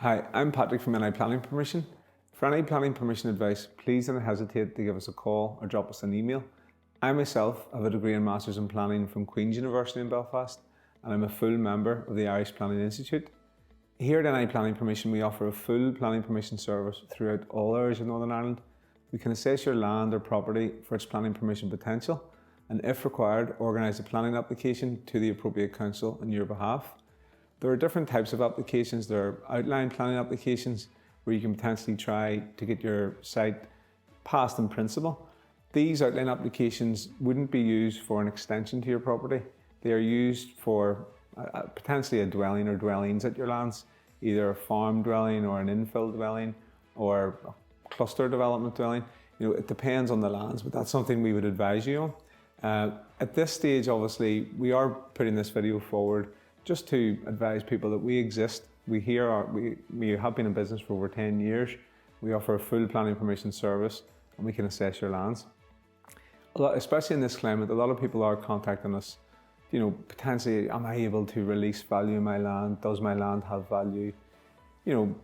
Hi, I'm Patrick from NI Planning Permission. For any planning permission advice, please don't hesitate to give us a call or drop us an email. I myself have a degree and Masters in Planning from Queen's University in Belfast, and I'm a full member of the Irish Planning Institute. Here at NI Planning Permission, we offer a full planning permission service throughout all areas of Northern Ireland. We can assess your land or property for its planning permission potential, and if required, organise a planning application to the appropriate council on your behalf. There are different types of applications. There are outline planning applications where you can potentially try to get your site passed in principle. These outline applications wouldn't be used for an extension to your property. They are used for potentially a dwelling or dwellings at your lands, either a farm dwelling or an infill dwelling or a cluster development dwelling. It depends on the lands, but that's something we would advise you on. At this stage, obviously, we are putting this video forward just to advise people that we exist. We have been in business for over 10 years. We offer a full planning permission service and we can assess your lands. Especially in this climate, a lot of people are contacting us, potentially, am I able to release value in my land? Does my land have value?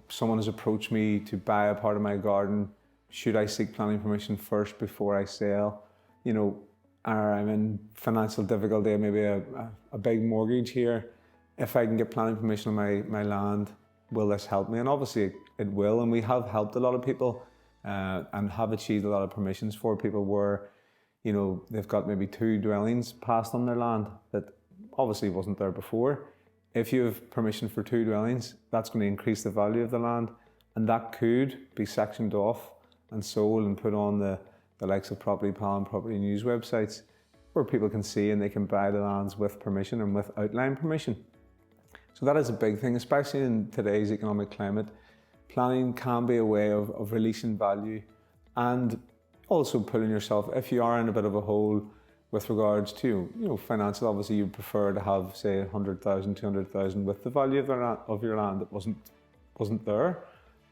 Someone has approached me to buy a part of my garden. Should I seek planning permission first before I sell? Or I'm in financial difficulty, maybe a big mortgage here. If I can get planning permission on my land, will this help me? And obviously it will, and we have helped a lot of people and have achieved a lot of permissions for people where, they've got maybe 2 dwellings passed on their land that obviously wasn't there before. If you have permission for 2 dwellings, that's going to increase the value of the land, and that could be sectioned off and sold and put on the likes of Property Pal and Property News websites where people can see and they can buy the lands with permission and with outline permission. So that is a big thing, especially in today's economic climate. Planning can be a way of releasing value and also pulling yourself, if you are in a bit of a hole with regards to financial, obviously you'd prefer to have, say, 100,000, 200,000 with the value of your land that wasn't there.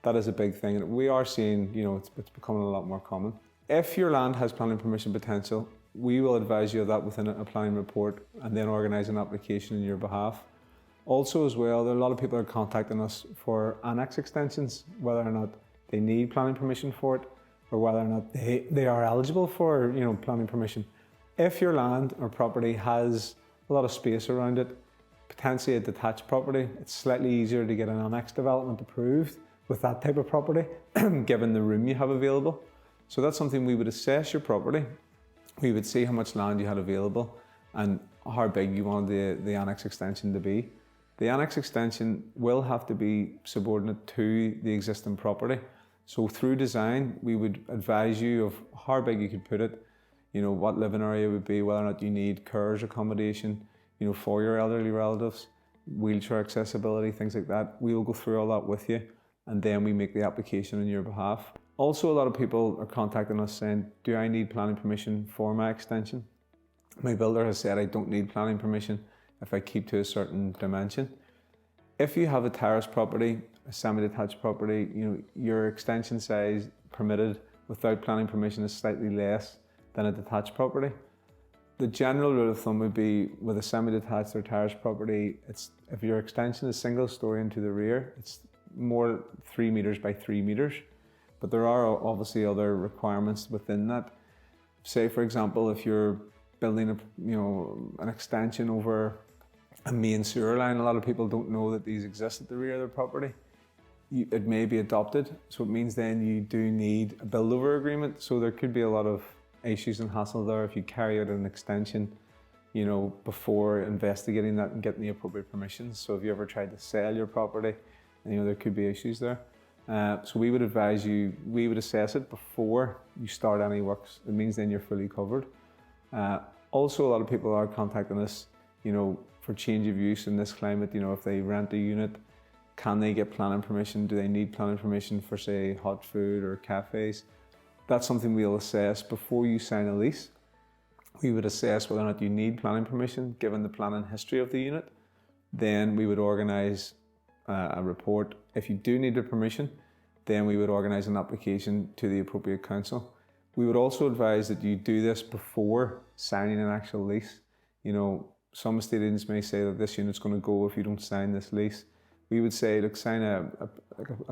That is a big thing, and we are seeing, it's becoming a lot more common. If your land has planning permission potential, we will advise you of that within a planning report and then organise an application on your behalf. Also as well, there are a lot of people are contacting us for annex extensions, whether or not they need planning permission for it or whether or not they are eligible for planning permission. If your land or property has a lot of space around it, potentially a detached property, it's slightly easier to get an annex development approved with that type of property, given the room you have available. So that's something we would assess your property. We would see how much land you had available and how big you wanted the annex extension to be. The annex extension will have to be subordinate to the existing property. So through design, we would advise you of how big you could put it, what living area would be, whether or not you need carers accommodation, for your elderly relatives, wheelchair accessibility, things like that. We will go through all that with you, and then we make the application on your behalf. Also, a lot of people are contacting us saying, do I need planning permission for my extension? My builder has said I don't need planning permission if I keep to a certain dimension. If you have a terrace property, a semi-detached property, your extension size permitted without planning permission is slightly less than a detached property. The general rule of thumb would be with a semi-detached or terrace property, if your extension is single story into the rear, it's more 3 meters by 3 meters. But there are obviously other requirements within that. Say, for example, if you're building an extension over a main sewer line, a lot of people don't know that these exist at the rear of their property. It may be adopted, so it means then you do need a build-over agreement. So there could be a lot of issues and hassle there if you carry out an extension, before investigating that and getting the appropriate permissions. So if you ever tried to sell your property, there could be issues there. So we would advise you, we would assess it before you start any works. It means then you're fully covered. Also, a lot of people are contacting us, for change of use in this climate. If they rent a unit, can they get planning permission? Do they need planning permission for, say, hot food or cafes? That's something we'll assess before you sign a lease. We would assess whether or not you need planning permission given the planning history of the unit. Then we would organise a report. If you do need the permission, then we would organise an application to the appropriate council. We would also advise that you do this before signing an actual lease. Some estate agents may say that this unit's going to go if you don't sign this lease. we would say, look, sign a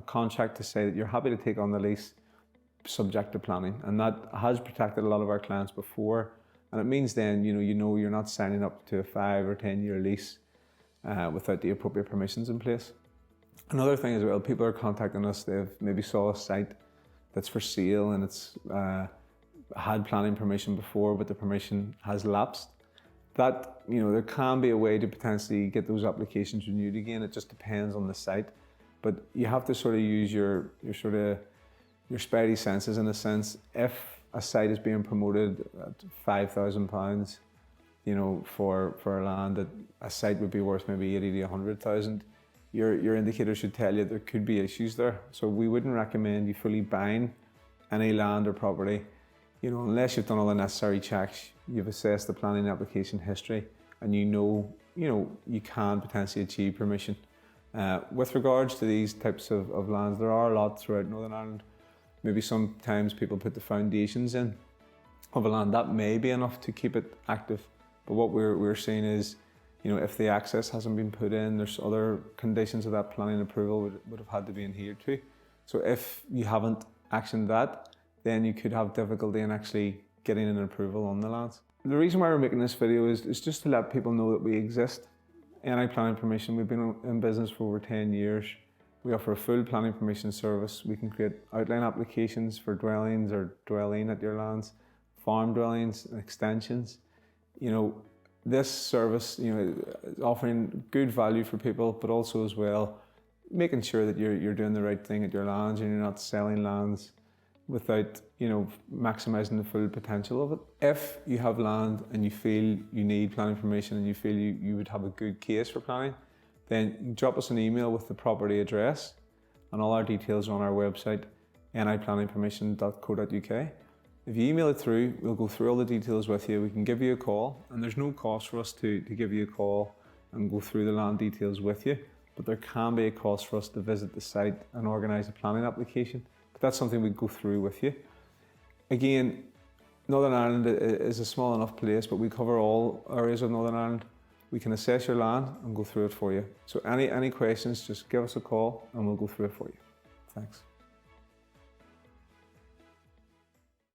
contract to say that you're happy to take on the lease subject to planning. And that has protected a lot of our clients before. And it means then, you're not signing up to a 5 or 10 year lease without the appropriate permissions in place. Another thing as well, people are contacting us, they've maybe saw a site that's for sale and it's had planning permission before, but the permission has lapsed. That, there can be a way to potentially get those applications renewed again. It just depends on the site. But you have to sort of use your spidey senses in a sense. If a site is being promoted at £5,000, for a land that a site would be worth maybe 80 to 100,000, your indicator should tell you there could be issues there. So we wouldn't recommend you fully buying any land or property, unless you've done all the necessary checks, you've assessed the planning application history, and you can potentially achieve permission. With regards to these types of lands, there are a lot throughout Northern Ireland. Maybe sometimes people put the foundations in of a land. That may be enough to keep it active. But what we're seeing is, if the access hasn't been put in, there's other conditions of that planning approval would have had to be adhered to. So if you haven't actioned that, then you could have difficulty in actually getting an approval on the lands. The reason why we're making this video is just to let people know that we exist. NI Planning Permission, we've been in business for over 10 years. We offer a full planning permission service. We can create outline applications for dwellings or dwelling at your lands, farm dwellings, and extensions. This service, is offering good value for people, but also as well, making sure that you're doing the right thing at your lands and you're not selling lands without, maximising the full potential of it. If you have land and you feel you need planning permission and you feel you would have a good case for planning, then drop us an email with the property address, and all our details are on our website, niplanningpermission.co.uk. If you email it through, we'll go through all the details with you. We can give you a call, and there's no cost for us to give you a call and go through the land details with you, but there can be a cost for us to visit the site and organise a planning application. But that's something we go through with you. Again, Northern Ireland is a small enough place, but we cover all areas of Northern Ireland. We can assess your land and go through it for you. So any questions, just give us a call and we'll go through it for you. Thanks.